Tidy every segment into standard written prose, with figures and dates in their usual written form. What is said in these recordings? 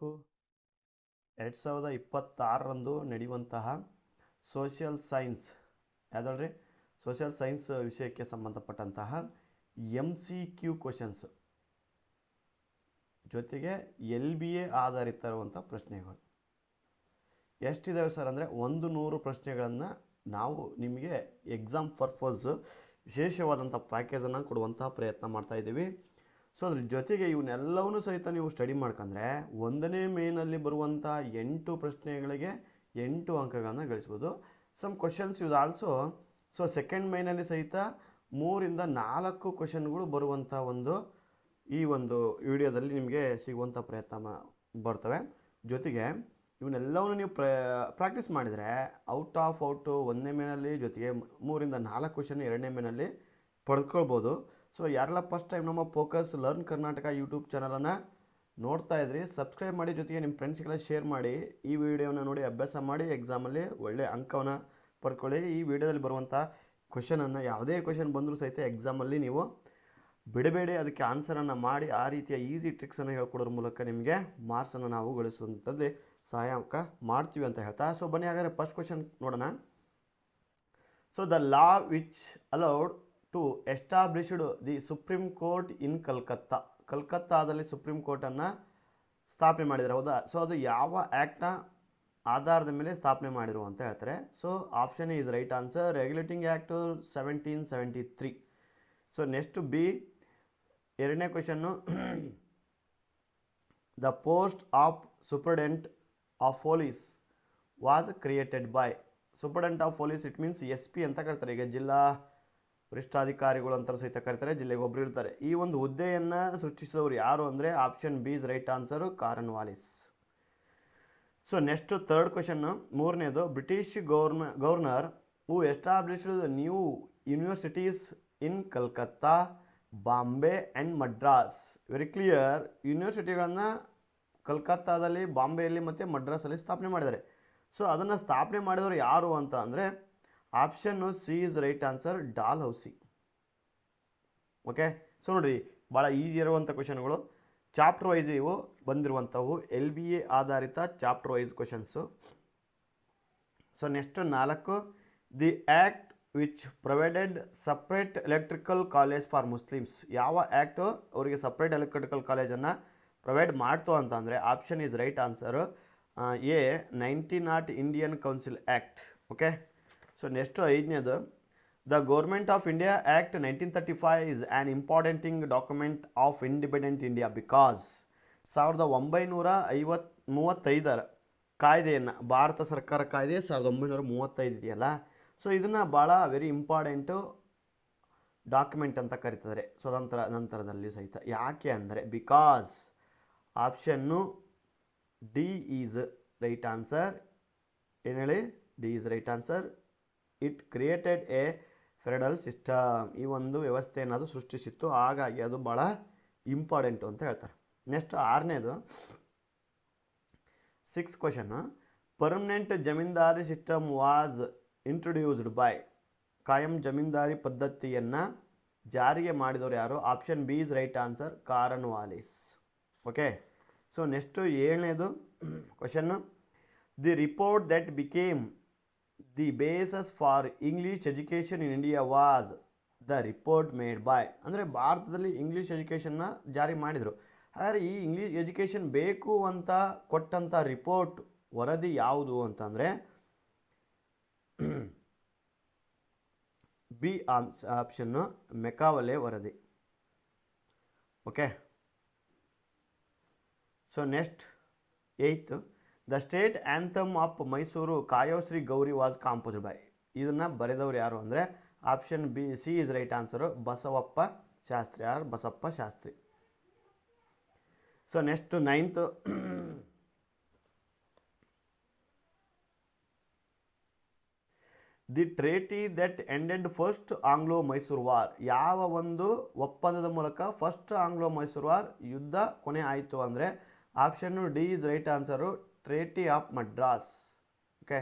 2026ರಂದು ನಡೆಯುವಂತಹ social science ಯಾವುದಲ್ರಿ social science ವಿಷಯಕ್ಕೆ ಸಂಬಂಧಪಟ್ಟಂತಹ MCQ ಕ್ವಶನ್ಸ್ ಜೊತೆಗೆ LBA ಆಧಾರಿತ ಇರುವಂಥ ಪ್ರಶ್ನೆಗಳು ಎಷ್ಟಿದಾವೆ ಸರ್ ಅಂದರೆ 100 ಪ್ರಶ್ನೆಗಳನ್ನು ನಾವು ನಿಮಗೆ ಎಕ್ಸಾಮ್ ಪರ್ಪಸ್ ವಿಶೇಷವಾದಂಥ ಪ್ಯಾಕೇಜನ್ನು ಕೊಡುವಂತಹ ಪ್ರಯತ್ನ ಮಾಡ್ತಾ ಇದ್ದೀವಿ. ಸೊ ಅದ್ರ ಜೊತೆಗೆ ಇವನ್ನೆಲ್ಲವನ್ನೂ ಸಹಿತ ನೀವು ಸ್ಟಡಿ ಮಾಡ್ಕೊಂಡ್ರೆ 1ನೇ ಮೇನಲ್ಲಿ ಬರುವಂಥ 8 ಪ್ರಶ್ನೆಗಳಿಗೆ 8 ಅಂಕಗಳನ್ನು ಗಳಿಸ್ಬೋದು. Some questions use also so second ಮೇನಲ್ಲಿ ಸಹಿತ 3ರಿಂದ 4 ಕ್ವಶನ್ಗಳು ಬರುವಂಥ ಈ ಒಂದು ವಿಡಿಯೋದಲ್ಲಿ ನಿಮಗೆ ಸಿಗುವಂಥ ಪ್ರಯತ್ನ ಬರ್ತವೆ. ಜೊತೆಗೆ ಇವನ್ನೆಲ್ಲವನ್ನು ನೀವು ಪ್ರಾಕ್ಟೀಸ್ ಮಾಡಿದರೆ ಔಟ್ 1ನೇ ಮೇನಲ್ಲಿ ಜೊತೆಗೆ 3ರಿಂದ 4 ಕ್ವಶನ್ 2ನೇ ಮೇನಲ್ಲಿ ಪಡ್ಕೊಳ್ಬೋದು. ಸೊ ಯಾರೆಲ್ಲ ಫಸ್ಟ್ ಟೈಮ್ ನಮ್ಮ ಫೋಕಸ್ ಲರ್ನ್ ಕರ್ನಾಟಕ ಯೂಟ್ಯೂಬ್ ಚಾನಲನ್ನು ನೋಡ್ತಾ ಇದ್ರಿ ಸಬ್ಸ್ಕ್ರೈಬ್ ಮಾಡಿ, ಜೊತೆಗೆ ನಿಮ್ಮ ಫ್ರೆಂಡ್ಸ್ಗೆಲ್ಲ ಶೇರ್ ಮಾಡಿ. ಈ ವಿಡಿಯೋನ ನೋಡಿ ಅಭ್ಯಾಸ ಮಾಡಿ ಎಕ್ಸಾಮಲ್ಲಿ ಒಳ್ಳೆಯ ಅಂಕವನ್ನು ಪಡ್ಕೊಳ್ಳಿ. ಈ ವಿಡಿಯೋದಲ್ಲಿ ಬರುವಂಥ ಕ್ವಶನನ್ನು ಯಾವುದೇ ಕ್ವಶನ್ ಬಂದರೂ ಸಹಿತ ಎಕ್ಸಾಮಲ್ಲಿ ನೀವು ಬಿಡಬೇಡಿ, ಅದಕ್ಕೆ ಆನ್ಸರನ್ನು ಮಾಡಿ ಆ ರೀತಿಯ ಈಸಿ ಟ್ರಿಕ್ಸನ್ನು ಹೇಳ್ಕೊಡೋದ್ರ ಮೂಲಕ ನಿಮಗೆ ಮಾರ್ಕ್ಸನ್ನು ನಾವು ಗಳಿಸುವಂಥದ್ದು ಸಹಾಯಕ ಮಾಡ್ತೀವಿ ಅಂತ ಹೇಳ್ತಾ. ಸೊ ಬನ್ನಿ ಹಾಗಾದರೆ ಫಸ್ಟ್ ಕ್ವಶನ್ ನೋಡೋಣ. So the law which allowed to established the Supreme Court in ಕಲ್ಕತ್ತಾದಲ್ಲಿ ಸುಪ್ರೀಂ ಕೋರ್ಟನ್ನು ಸ್ಥಾಪನೆ ಮಾಡಿದ್ದಾರೆ, ಹೌದಾ? ಸೊ ಅದು ಯಾವ ಆ್ಯಕ್ಟ್ನ ಆಧಾರದ ಮೇಲೆ ಸ್ಥಾಪನೆ ಮಾಡಿರು ಅಂತ ಹೇಳ್ತಾರೆ. So option is right answer Regulating Act 1773. So next B 2ನೇ question the post of superintendent of police was created by. Superintendent of police it means SP ಅಂತ ಕರೀತಾರೆ. ಈಗ ಜಿಲ್ಲಾ ವರಿಷ್ಠಾಧಿಕಾರಿಗಳು ಅಂತ ಸಹಿತ ಕರೀತಾರೆ, ಜಿಲ್ಲೆಗೆ ಒಬ್ಬರು ಇರ್ತಾರೆ. ಈ ಒಂದು ಹುದ್ದೆಯನ್ನು ಸೃಷ್ಟಿಸಿದವರು ಯಾರು ಅಂದರೆ option B is right answer Cornwallis. So next third question 3ನೇದು British governor who established new universities in Calcutta, Bombay and Madras. Very clear, ಯೂನಿವರ್ಸಿಟಿಗಳನ್ನು ಕಲ್ಕತ್ತಾದಲ್ಲಿ, ಬಾಂಬೆಯಲ್ಲಿ ಮತ್ತು ಮಡ್ರಾಸಲ್ಲಿ ಸ್ಥಾಪನೆ ಮಾಡಿದ್ದಾರೆ. ಸೊ ಅದನ್ನು ಸ್ಥಾಪನೆ ಮಾಡಿದವರು ಯಾರು ಅಂತ ಅಂದರೆ option C is right answer Dalhousie. Okay, so ನೋಡಿರಿ ಭಾಳ ಈಸಿ ಇರುವಂಥ ಕ್ವಶನ್ಗಳು, ಚಾಪ್ಟರ್ ವೈಸ್ ಇವು ಬಂದಿರುವಂಥವು, LBA ಆಧಾರಿತ chapter wise questions. So next 4 the act which provided separate electrical college for Muslims. ಯಾವ ಆ್ಯಕ್ಟು ಅವರಿಗೆ ಸಪ್ರೇಟ್ ಎಲೆಕ್ಟ್ರಿಕಲ್ ಕಾಲೇಜನ್ನು ಪ್ರೊವೈಡ್ ಮಾಡ್ತು ಅಂತ ಅಂದರೆ option is right answer A 1900 Indian council act. Okay, so next 5ನೇದು the government of India act 1935 is an ಇಂಪಾರ್ಟೆಂಟಿಂಗ್ document of independent India because. 1935 ಕಾಯ್ದೆಯನ್ನು, ಭಾರತ ಸರ್ಕಾರ ಕಾಯ್ದೆ 1935 ಇದೆಯಲ್ಲ, ಸೊ ಇದನ್ನು ಭಾಳ ವೆರಿ ಇಂಪಾರ್ಟೆಂಟು ಡಾಕ್ಯುಮೆಂಟ್ ಅಂತ ಕರೀತಾರೆ ಸ್ವತಂತ್ರ ನಂತರದಲ್ಲಿ ಸಹಿತ. ಯಾಕೆ ಅಂದರೆ because option D is right answer. ಏನು ಹೇಳಿ? D is right answer. It created A federal system. ಈ ಒಂದು ವ್ಯವಸ್ಥೆಯನ್ನು ಅದು ಸೃಷ್ಟಿಸಿತ್ತು, ಹಾಗಾಗಿ ಅದು ಭಾಳ ಇಂಪಾರ್ಟೆಂಟು ಅಂತ ಹೇಳ್ತಾರೆ. ನೆಕ್ಸ್ಟ್ 6ನೇದು 6th question permanent zamindari system was introduced by. ಕಾಯಂ ಜಮೀನ್ದಾರಿ ಪದ್ಧತಿಯನ್ನು ಜಾರಿಗೆ ಮಾಡಿದವರು ಯಾರು? Option B is right answer Cornwallis. Okay, so next 7ನೇದು question the report that became the bases for English education in India was the report made by. ಅಂದರೆ ಭಾರತದಲ್ಲಿ English ಎಜುಕೇಷನ್ನ ಜಾರಿ ಮಾಡಿದರು. ಹಾಗಾದರೆ ಈ ಇಂಗ್ಲೀಷ್ ಎಜುಕೇಷನ್ ಬೇಕು ಅಂತ ಕೊಟ್ಟಂಥ ರಿಪೋರ್ಟ್ ವರದಿ ಯಾವುದು ಅಂತಂದರೆ ಬಿ ಆಪ್ಷನ್ನು ಮೆಕಾವಲೆ ವರದಿ. Okay, so next 8th the state anthem of Mysuru Kayoshri Gowri was composed by. ಇದನ್ನು ಬರೆದವರು ಯಾರು ಅಂದರೆ option B C is right answer Basavappa Shastri or Basappa Shastri. So next 9th the treaty that ended first Anglo Mysuru war. ಯಾವ ಒಂದು ಒಪ್ಪಂದದ ಮೂಲಕ first Anglo Mysuru war ಯುದ್ಧ ಕೊನೆ ಆಯಿತು ಅಂದರೆ option D is right answer treaty of Madras. Okay,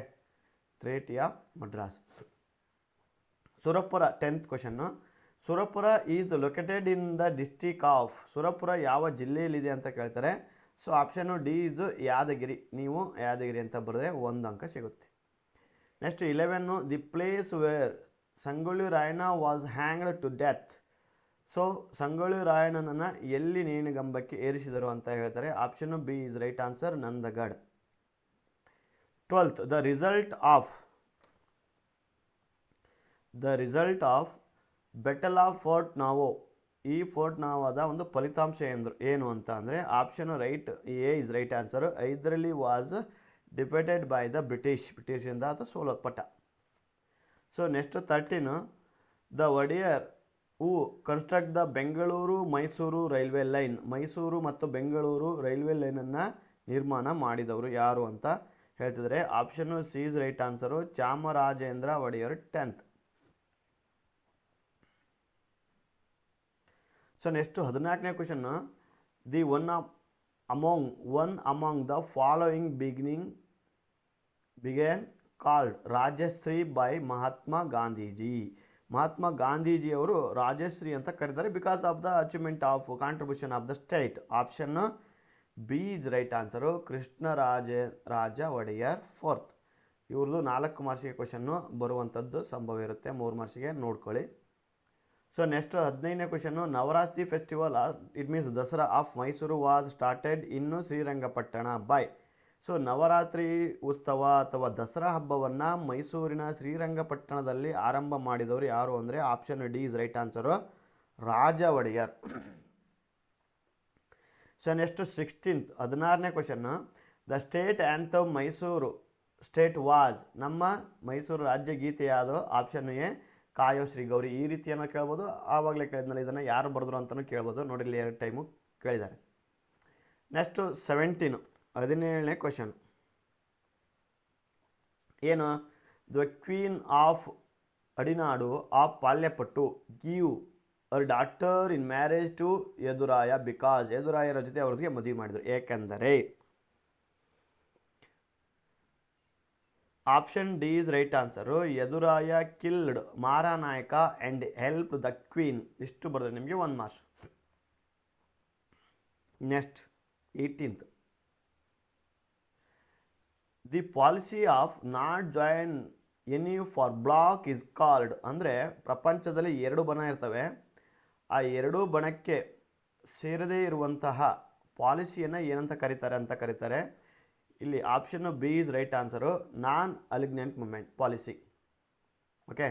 treaty of Madras. Surapura 10th question Surapura is located in the district of. Surapura ಯಾವ ಜಿಲ್ಲೆಯಲ್ಲಿದೆ ಅಂತ ಕೇಳ್ತಾರೆ. So option D is Yadgir. ನೀವು ಯಾದಗಿರಿ ಅಂತ ಬರೆದ್ರೆ 1 ಅಂಕ ಸಿಗುತ್ತೆ. Next 11 the place where Sangolli Rayanna was hanged to death. So Sangolli ರಾಯಣ್ಣನನ್ನು ಎಲ್ಲಿ ನೇಣಿಗಂಬಕ್ಕೆ ಏರಿಸಿದರು ಅಂತ ಹೇಳ್ತಾರೆ. Option B is right answer, Nandagad. 12th the result of battle of fort ನಾವೋ. ಈ ಫೋರ್ಟ್ ನಾವಾದ ಒಂದು ಫಲಿತಾಂಶ ಏನು ಅಂತ ಅಂದರೆ option right A is right answer. ಇದರಲ್ಲಿ ವಾಸ್ ಡಿಫೆಟೆಡ್ ಬೈ ದ ಬ್ರಿಟಿಷಿಂದ ಅದು ಸೋಲೋತ್ಪಟ್ಟ. So next 13 the Wodeyar who construct the Bengaluru Mysuru railway line. Mysuru ಮತ್ತು ಬೆಂಗಳೂರು ರೈಲ್ವೆ ಲೈನನ್ನು ನಿರ್ಮಾಣ ಮಾಡಿದವರು ಯಾರು ಅಂತ ಹೇಳ್ತಿದ್ದಾರೆ. Option C is right answer, Chamarajendra Wodeyar 10th. So next 14ನೇ question the one among the following began called Rajashree by Mahatma Gandhiji. Mahatma ಗಾಂಧೀಜಿಯವರು ರಾಜಶ್ರೀ ಅಂತ ಕರೀತಾರೆ because of the achievement of contribution of the state. Option B is right answer, Krishnaraja Wodeyar 4th. ಇವ್ರದ್ದು 4 ಮಾರ್ಕ್ಸಿಗೆ question ಬರುವಂಥದ್ದು ಸಂಭವ ಇರುತ್ತೆ, 3 ಮಾರ್ಕ್ಸಿಗೆ ನೋಡ್ಕೊಳ್ಳಿ. ಸೊ ನೆಕ್ಸ್ಟ್ 15ನೇ question Navaratri festival it means Dasara of Mysuru was started in Srirangapatna by. So Navaratri ಉತ್ಸವ ಅಥವಾ ದಸರಾ ಹಬ್ಬವನ್ನು ಮೈಸೂರಿನ ಶ್ರೀರಂಗಪಟ್ಟಣದಲ್ಲಿ ಆರಂಭ ಮಾಡಿದವರು ಯಾರು ಅಂದರೆ option D is right answer, Raja Wodeyar. So next 16th 16ನೇ question the state anthem Mysuru state was. ನಮ್ಮ ಮೈಸೂರು ರಾಜ್ಯ ಗೀತೆ ಯಾವುದು? ಆಪ್ಷನ್ ಎ ಕಾಯೋ ಶ್ರೀ ಗೌರಿ. ಈ ರೀತಿಯನ್ನು ಕೇಳ್ಬೋದು, ಆವಾಗಲೇ ಕೇಳಿದ್ನಲ್ಲ ಇದನ್ನು ಯಾರು ಬರೆದ್ರು ಅಂತಲೂ ಕೇಳ್ಬೋದು. ನೋಡಿ ಇಲ್ಲಿ 2 ಟೈಮು ಕೇಳಿದ್ದಾರೆ. ನೆಕ್ಸ್ಟು 17ನೇ ಕ್ವಶನ್ ಏನು? The queen of Adinadu of Palyapattu give her daughter in marriage to Yaduraya because. ಯದುರಾಯರ ಜೊತೆ ಅವ್ರಿಗೆ ಮದುವೆ ಮಾಡಿದರು ಏಕೆಂದರೆ. Option D is right answer, Yaduraya killed Maranayaka and help the queen. ಇಷ್ಟು ಬರೆದ್ರೆ ನಿಮಗೆ 1 marks. Next 18th the policy of not join any power block is called. ಅಂದರೆ ಪ್ರಪಂಚದಲ್ಲಿ 2 ಬಣ ಇರ್ತವೆ, ಆ 2 ಬಣಕ್ಕೆ ಸೇರದೇ ಇರುವಂತಹ ಪಾಲಿಸಿಯನ್ನು ಏನಂತ ಕರೀತಾರೆ. ಇಲ್ಲಿ option B is right answer, non alignment movement policy. Okay.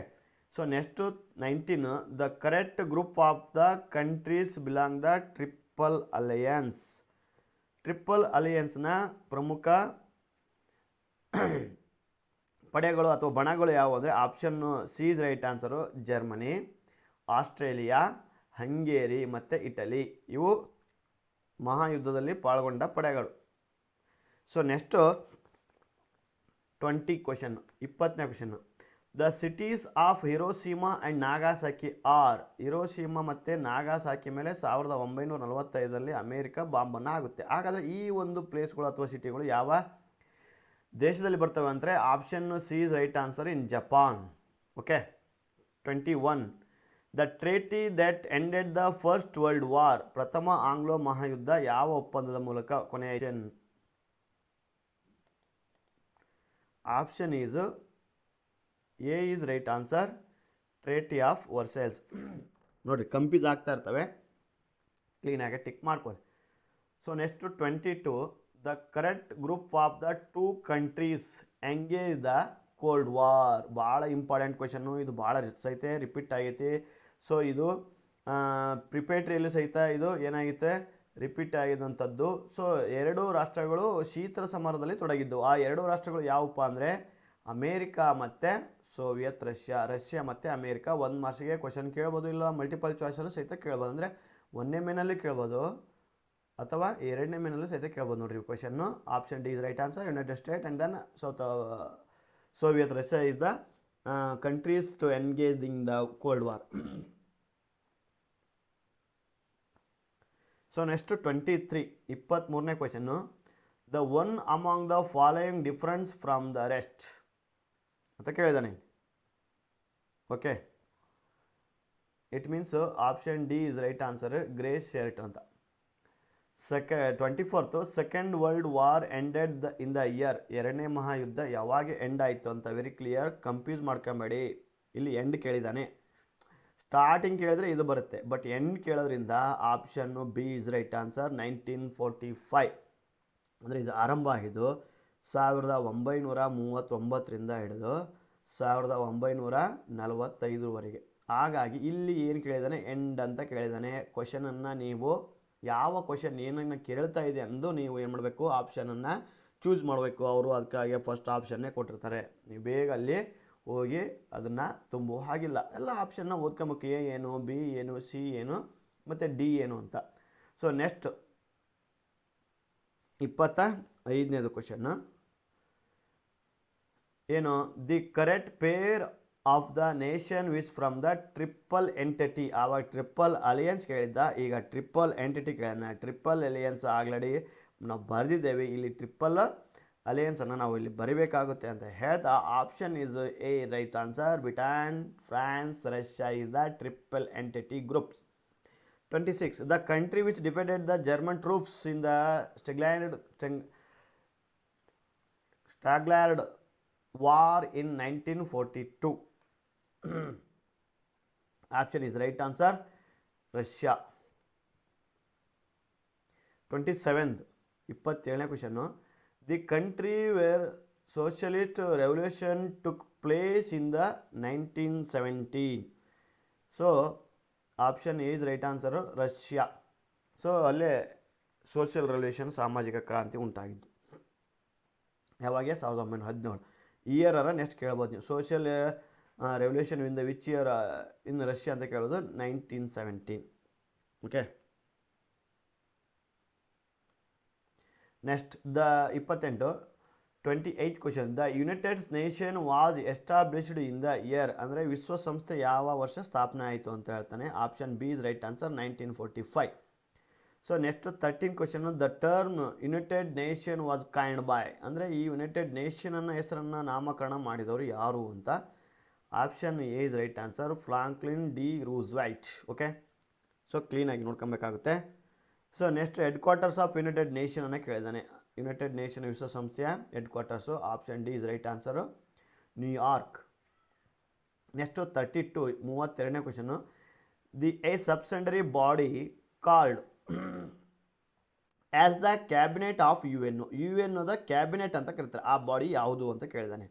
So next 19 the correct group of the countries belong the triple alliance. Triple ಅಲಯನ್ಸ್ನ ಪ್ರಮುಖ ಪಡೆಗಳು ಅಥವಾ ಬಣಗಳು ಯಾವುವು ಅಂದರೆ option C is right answer, Germany, Australia, Hungary ಮತ್ತು Italy. ಇವು ಮಹಾಯುದ್ಧದಲ್ಲಿ ಪಾಲ್ಗೊಂಡ ಪಡೆಗಳು. ಸೊ ನೆಕ್ಸ್ಟು 20ನೇ question the cities of Hiroshima and Nagasaki are. Hiroshima ಮತ್ತು ನಾಗಾಸಾಕಿ ಮೇಲೆ 1945ರಲ್ಲಿ ಅಮೇರಿಕ ಬಾಂಬನ್ನು ಆಗುತ್ತೆ. ಹಾಗಾದರೆ ಈ ಒಂದು ಪ್ಲೇಸ್ಗಳು ಅಥವಾ ಸಿಟಿಗಳು ಯಾವ ದೇಶದಲ್ಲಿ ಬರ್ತವೆ ಅಂದರೆ option C is right answer, in Japan. Okay. 21 the treaty that ended the first world war. ಪ್ರಥಮ ಆಂಗ್ಲೋ ಮಹಾಯುದ್ಧ ಯಾವ ಒಪ್ಪಂದದ ಮೂಲಕ ಕೊನೆಯ? Option is A is right answer, treaty of Versailles. ನೋಡಿರಿ ಕಂಪೀಸ್ ಆಗ್ತಾ ಇರ್ತವೆ, ಕ್ಲೀನಾಗಿ ಟಿಕ್ ಮಾಡ್ಕೊಳ್ಳಿ. So next 22 the correct group of the 2 countries engage the cold war. ಭಾಳ ಇಂಪಾರ್ಟೆಂಟ್ ಕ್ವೆಶನ್ನು ಇದು, ಭಾಳ ಸಹಿತ ರಿಪೀಟ್ ಆಗೈತಿ. ಸೊ ಇದು ಪ್ರಿಪೇಟ್ರಿಯಲ್ಲಿ ಸಹಿತ ಇದು ಏನಾಗಿತ್ತೆ ರಿಪೀಟ್ ಆಗಿದ್ದಂಥದ್ದು. ಸೊ 2 ರಾಷ್ಟ್ರಗಳು ಶೀತಲ ಸಮರದಲ್ಲಿ ತೊಡಗಿದ್ದು. ಆ 2 ರಾಷ್ಟ್ರಗಳು ಯಾವಪ್ಪ ಅಂದರೆ ಅಮೇರಿಕಾ ಮತ್ತು ಸೋವಿಯತ್ ರಷ್ಯಾ ಮತ್ತು ಅಮೇರಿಕಾ. 1 ಮಾರ್ಕ್ಸಿಗೆ ಕ್ವಶನ್ ಕೇಳ್ಬೋದು, ಇಲ್ಲ ಮಲ್ಟಿಪಲ್ ಚಾಯ್ಸಲ್ಲೂ ಸಹಿತ ಕೇಳ್ಬೋದು. ಅಂದರೆ 1ನೇ ಮೇನಲ್ಲಿ ಕೇಳ್ಬೋದು ಅಥವಾ 2ನೇ ಮೇನಲ್ಲೂ ಸಹಿತ ಕೇಳ್ಬೋದು. ನೋಡಿರಿ question. Option D is right answer, United State and then Soviet Russia is the countries to engage in the cold war. So next 23ನೇ question the one among the following difference from the rest ಅಂತ ಕೇಳಿದಾನೆ. Okay, it means option D is right answer, grey shirt ಅಂತ. 24th second world war ended in the year. ಎರಡನೇ ಮಹಾಯುದ್ಧ ಯಾವಾಗ end ಆಯಿತು ಅಂತ very clear, confuse ಮಾಡ್ಕೊಬೇಡಿ. ಇಲ್ಲಿ end ಕೇಳಿದ್ದಾನೆ, starting ಕೇಳಿದ್ರೆ ಇದು ಬರುತ್ತೆ, ಬಟ್ ಎಂಡ್ ಕೇಳೋದ್ರಿಂದ option B is right answer. 1945 ಅಂದರೆ ಇದು ಆರಂಭ ಆಗಿದ್ದು 1939ರಿಂದ ಹಿಡಿದು 1945ವರೆಗೆ. ಹಾಗಾಗಿ ಇಲ್ಲಿ ಏನು ಕೇಳಿದ್ದಾನೆ, ಎಂಡ್ ಅಂತ ಕೇಳಿದ್ದಾನೆ. ಕ್ವಶನನ್ನು ನೀವು ಯಾವ ಕ್ವಶನ್ ಏನನ್ನು ಕೇಳ್ತಾ ಇದೆ ಅಂದು ನೀವು ಏನು ಮಾಡಬೇಕು, ಆಪ್ಷನನ್ನು ಚೂಸ್ ಮಾಡಬೇಕು. ಅವರು ಅದಕ್ಕಾಗಿ ಫಸ್ಟ್ ಆಪ್ಷನ್ನೇ ಕೊಟ್ಟಿರ್ತಾರೆ, ನೀವು ಬೇಗ ಅಲ್ಲಿ ಹೋಗಿ ಅದನ್ನು ತುಂಬುವ ಹಾಗಿಲ್ಲ. ಎಲ್ಲ ಆಪ್ಷನ್ನ ಓದ್ಕೊಂಬೇಕು, ಎ ಏನು, ಬಿ ಏನು, ಸಿ ಏನು ಮತ್ತು ಡಿ ಏನು ಅಂತ. ಸೊ ನೆಕ್ಸ್ಟ್ 25ನೇದು ಕ್ವಶನ್ನು ಏನು, the correct pair of the nation which from the triple entity. ಆವಾಗ ಟ್ರಿಪಲ್ ಅಲಿಯನ್ಸ್ ಕೇಳಿದ್ದ, ಈಗ ಟ್ರಿಪಲ್ ಎಂಟಿಟಿ ಕೇಳಿದ. ಟ್ರಿಪಲ್ ಅಲಿಯನ್ಸ್ ಆಲ್ರೆಡಿ ನಾವು ಬರೆದಿದ್ದೇವೆ, ಇಲ್ಲಿ ಟ್ರಿಪಲ್ ಅಲಿಯನ್ಸನ್ನು ನಾವು ಇಲ್ಲಿ ಬರಿಬೇಕಾಗುತ್ತೆ ಅಂತ ಹೇಳ್ತಾ option is A right answer. Britain, France, Russia is the triple entity groups. 26 the country which defended the German troops in the Stalingrad war in 1942. Option is right answer, Russia. 27ನೇ question, the country where socialist revolution took place in the 1917. So option is right answer, Russia. So ಅಲ್ಲೇ social revolution, ಸಾಮಾಜಿಕ ಕ್ರಾಂತಿ ಉಂಟಾಗಿದ್ದು ಯಾವಾಗ, 1917. ಇಯರರ next ಕೇಳ್ಬೋದು ನೀವು. Social revolution in the which year in Russia ಅಂತ ಕೇಳೋದು 1917. Okay, next 28th question, the United Nation was established in the year. ಅಂದರೆ ವಿಶ್ವಸಂಸ್ಥೆ ಯಾವ ವರ್ಷ ಸ್ಥಾಪನೆ ಆಯಿತು ಅಂತ ಹೇಳ್ತಾನೆ. Option B is right answer, 1945. So next 13th question, the term United Nation was coined by. ಅಂದರೆ ಈ ಯುನೈಟೆಡ್ ನೇಷನ್ನ ಹೆಸರನ್ನು ನಾಮಕರಣ ಮಾಡಿದವರು ಯಾರು ಅಂತ. Option A is right answer, Franklin D Roosevelt. Okay, so ಕ್ಲೀನಾಗಿ ನೋಡ್ಕೊಬೇಕಾಗುತ್ತೆ. So next headquarters of United Nation ಅನ್ನು ಕೇಳಿದ್ದಾನೆ. ಯುನೈಟೆಡ್ ನೇಷನ್ ವಿಶ್ವಸಂಸ್ಥೆಯ headquarters. Option D is right answer, New York. Next 32ನೇ question, the A subsidiary body called as the cabinet of UN. UN cabinet ಅಂತ ಕರೀತಾರೆ, ಆ body ಯಾವುದು ಅಂತ ಕೇಳಿದಾನೆ.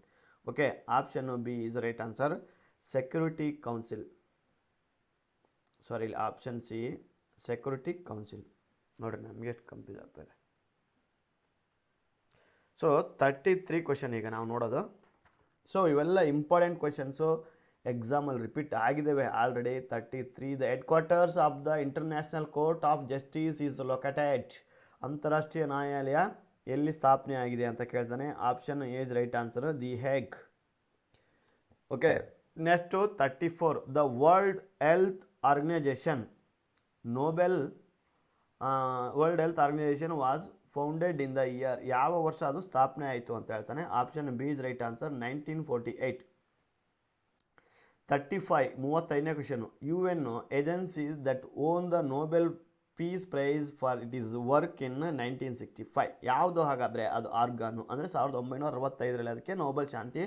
Okay, option B is right answer, security council. Sorry, option C security council. ನೋಡಿರಿ ನಮಗೆ ಎಷ್ಟು ಕನ್ಫ್ಯೂಸ್ ಆಗ್ತಾಯಿದೆ. ಸೊ 33 ಕ್ವಶನ್ ಈಗ ನಾವು ನೋಡೋದು. ಸೊ ಇವೆಲ್ಲ ಇಂಪಾರ್ಟೆಂಟ್ ಕ್ವಶನ್ಸು ಎಕ್ಸಾಮಲ್ಲಿ ರಿಪೀಟ್ ಆಗಿದ್ದಾವೆ already. 33 the headquarters of the international court of justice is located. ಅಂತಾರಾಷ್ಟ್ರೀಯ ನ್ಯಾಯಾಲಯ ಎಲ್ಲಿ ಸ್ಥಾಪನೆ ಆಗಿದೆ ಅಂತ ಕೇಳ್ತಾನೆ. Option A is right answer, the Hague. Okay, next 34 the world health organisation world health organisation was founded in the year. ಯಾವ ವರ್ಷ ಅದು ಸ್ಥಾಪನೆ ಆಯಿತು ಅಂತ ಹೇಳ್ತಾನೆ. Option B is right answer, 1948. 35ನೇ question, UN agencies that own the Nobel peace prize for it is work in 1965. ಯಾವುದು ಹಾಗಾದರೆ ಅದು ಆರ್ಗಾನು. ಅಂದರೆ 1965ರಲ್ಲಿ ಅದಕ್ಕೆ ನೋಬೆಲ್ ಶಾಂತಿ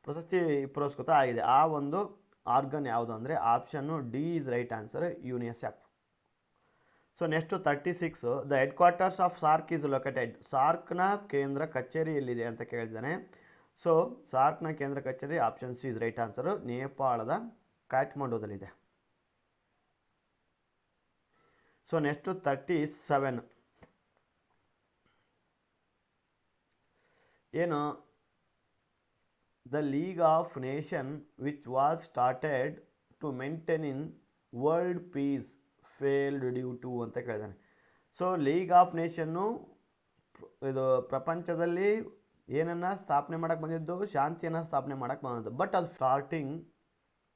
ಪ್ರಶಸ್ತಿ ಪುರಸ್ಕೃತ ಆಗಿದೆ. ಆ ಒಂದು ಆರ್ಗನ್ ಯಾವುದು ಅಂದರೆ option D is right answer, UNICEF. So next 36 the headquarters of SAARC is located. ಸಾರ್ಕ್ನ ಕೇಂದ್ರ ಕಚೇರಿ ಎಲ್ಲಿದೆ ಅಂತ ಕೇಳಿದ್ದಾನೆ. ಸೊ ಸಾರ್ಕ್ನ ಕೇಂದ್ರ ಕಚೇರಿ option C is right answer, ನೇಪಾಳದ ಕಾಠ್ಮಂಡುದಲ್ಲಿದೆ. ಸೊ ನೆಕ್ಸ್ಟು 37 ಏನು, the League of Nation which was started to maintain in world peace failed due to ಅಂತ ಕೇಳಿದಾನೆ. ಸೊ ಲೀಗ್ ಆಫ್ ನೇಷನ್ನು ಇದು ಪ್ರಪಂಚದಲ್ಲಿ ಏನನ್ನು ಸ್ಥಾಪನೆ ಮಾಡೋಕ್ಕೆ ಬಂದಿದ್ದು, ಶಾಂತಿಯನ್ನು ಸ್ಥಾಪನೆ ಮಾಡೋಕ್ಕೆ ಬಂದಿದ್ದು. ಬಟ್ ಅದು starting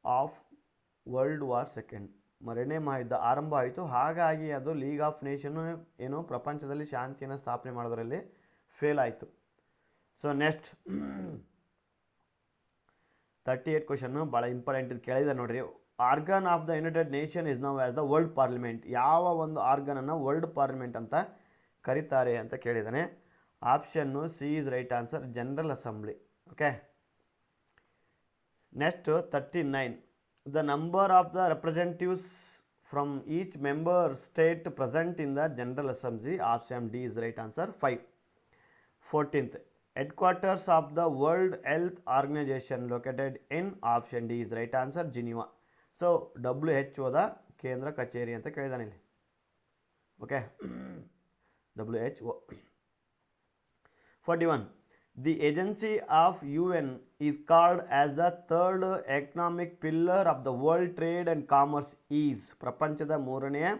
of world war second, ಎರಡನೇ ಮಹಾಯುದ್ಧ ಆರಂಭ ಆಯಿತು. ಹಾಗಾಗಿ ಅದು ಲೀಗ್ ಆಫ್ ನೇಷನ್ನು ಏನು ಪ್ರಪಂಚದಲ್ಲಿ ಶಾಂತಿಯನ್ನು ಸ್ಥಾಪನೆ ಮಾಡೋದರಲ್ಲಿ ಫೇಲ್ ಆಯಿತು. ಸೊ ನೆಕ್ಸ್ಟ್ 38 ಕ್ವಶನ್ನು ಭಾಳ ಇಂಪಾರ್ಟೆಂಟ್ ಇದು ಕೇಳಿದೆ ನೋಡಿರಿ. Organ of the United Nation is now as the world parliament. ಯಾವ ಒಂದು ಆರ್ಗನನ್ನು ವರ್ಲ್ಡ್ ಪಾರ್ಲಿಮೆಂಟ್ ಅಂತ ಕರೀತಾರೆ ಅಂತ ಕೇಳಿದ್ದಾನೆ. Option C is right answer, general assembly. Okay, next 39. The number of the representatives from each member state present in the general assembly. Option D is right answer, 5. 14th. Headquarters of the World Health Organization located in. Option D is right answer, Geneva. So WHO the ಕೇಂದ್ರ ಕಚೇರಿ ಅಂತ ಕೇಳಿದಾನೆ ಇಲ್ಲಿ. Okay, WHO. 41. The agency of UN is called as the third economic pillar of the world trade and commerce is. ಪ್ರಪಂಚದ ಮೂರನೆಯ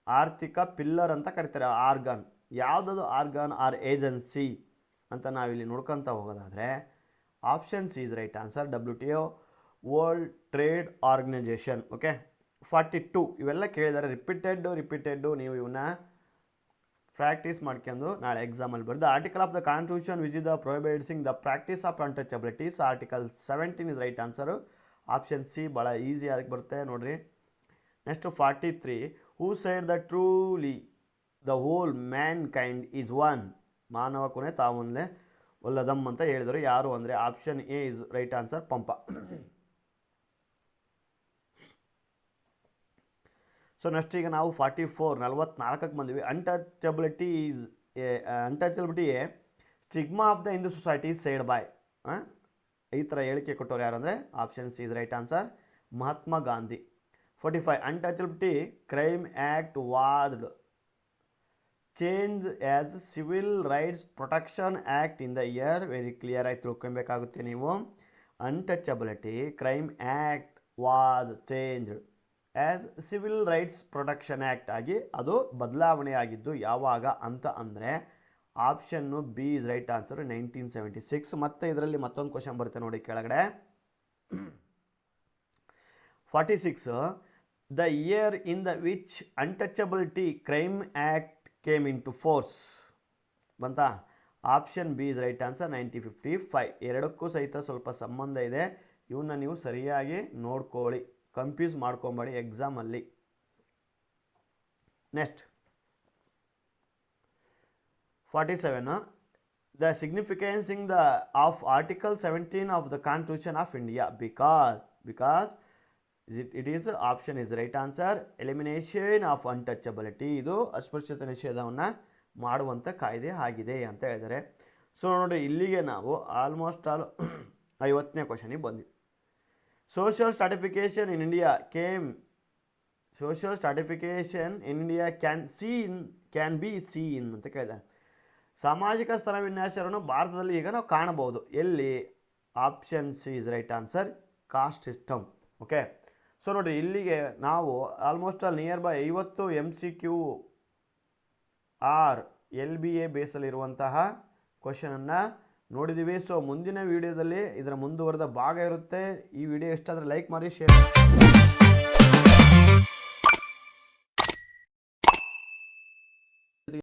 ಆರ್ಥಿಕ pillar ಅಂತ ಕರೀತಾರೆ. Organ ಯಾವುದದು ಆರ್ಗನ್ ಆರ್ ಏಜೆನ್ಸಿ ಅಂತ ನಾವಿಲ್ಲಿ ನೋಡ್ಕೊತ ಹೋಗೋದಾದರೆ option C is right answer, WTO, world trade organisation. Okay, 42. ಇವೆಲ್ಲ ಕೇಳಿದ್ದಾರೆ, ರಿಪೀಟೆಡ್ಡು ನೀವು ಇವನ್ನ ಪ್ರಾಕ್ಟೀಸ್ ಮಾಡ್ಕೊಂಡು ನಾಳೆ ಎಕ್ಸಾಮಲ್ಲಿ ಬರೆದು. Article of the constitution which is the prohibiting the practice of untouchabilities. Article 17 is right answer, option C. ಭಾಳ ಈಸಿ ಅದಕ್ಕೆ ಬರುತ್ತೆ ನೋಡ್ರಿ. Next 43. Who said the truly the whole mankind is one. ಮಾನವ ಕೊನೆ ತಾವೊಂದೇ ಒಲ್ಲದಮ್ ಅಂತ ಹೇಳಿದರು. ಯಾರು ಅಂದರೆ option A is right answer, Pampa. So next ಈಗ ನಾವು 44 44ಕ್ಕೆ ಬಂದಿವಿ. Untouchability a stigma of the Hindu society said by. ಈ ಥರ ಹೇಳಿಕೆ ಕೊಟ್ಟವ್ರು ಯಾರು ಅಂದರೆ option C is right answer, Mahatma Gandhi. 45. Untouchability crime act was change as civil rights protection act in the year. Very clear ಆಗಿ ತಿಳ್ಕೊಬೇಕಾಗುತ್ತೆ ನೀವು. Untouchability crime act was changed as civil rights protection act ಆಗಿ ಅದು ಬದಲಾವಣೆ ಆಗಿದ್ದು ಯಾವಾಗ ಅಂತ ಅಂದರೆ option B is right answer, 1976. ಮತ್ತು ಇದರಲ್ಲಿ ಮತ್ತೊಂದು ಕ್ವಶನ್ ಬರುತ್ತೆ ನೋಡಿ ಕೆಳಗಡೆ. 46. The year in the which untouchability crime act came into force ಬಂತಾ. Option B is right answer, 1955. ಎರಡಕ್ಕೂ ಸಹಿತ ಸ್ವಲ್ಪ ಸಂಬಂಧ ಇದೆ, ಇವನ್ನ ನೀವು ಸರಿಯಾಗಿ ನೋಡ್ಕೊಳ್ಳಿ, ಕನ್ಫ್ಯೂಸ್ ಮಾಡ್ಕೊಬೇಡಿ ಎಕ್ಸಾಮಲ್ಲಿ. Next 47. The significance the of article 17 of the constitution of India. Because it is option is right answer, elimination of untouchability. ಇದು ಅಸ್ಪೃಶ್ಯತೆ ನಿಷೇಧವನ್ನು ಮಾಡುವಂಥ ಕಾಯ್ದೆ ಆಗಿದೆ ಅಂತ ಹೇಳಿದ್ದಾರೆ. ಸೊ ನೋಡಿ, ಇಲ್ಲಿಗೆ ನಾವು ಆಲ್ಮೋಸ್ಟ್ ಆಲ್ 50ನೇ ಕ್ವಶನಿಗೆ ಬಂದ್ವಿ. Social ಸ್ಟಾಟಿಫಿಕೇಷನ್ in India can be seen ಅಂತ ಕೇಳಿದ್ದಾರೆ. ಸಾಮಾಜಿಕ ಸ್ತನ ವಿನ್ಯಾಸವನ್ನು ಭಾರತದಲ್ಲಿ ಈಗ ನಾವು ಕಾಣಬಹುದು. ಎಲ್ಲಿ? Option C is right answer, caste system. Okay, so ನೋಡಿರಿ, ಇಲ್ಲಿಗೆ ನಾವು almost all near by 50 MCQ or LBA ಬೇಸಲ್ಲಿರುವಂತಹ ಕ್ವಶನನ್ನು ನೋಡಿದ್ದೀವಿ. ಸೊ ಮುಂದಿನ ವಿಡಿಯೋದಲ್ಲಿ ಇದರ ಮುಂದುವರೆದ ಭಾಗ ಇರುತ್ತೆ. ಈ ವಿಡಿಯೋ ಇಷ್ಟ ಆದರೆ ಲೈಕ್ ಮಾಡಿ, ಶೇರ್ ಮಾಡಿ.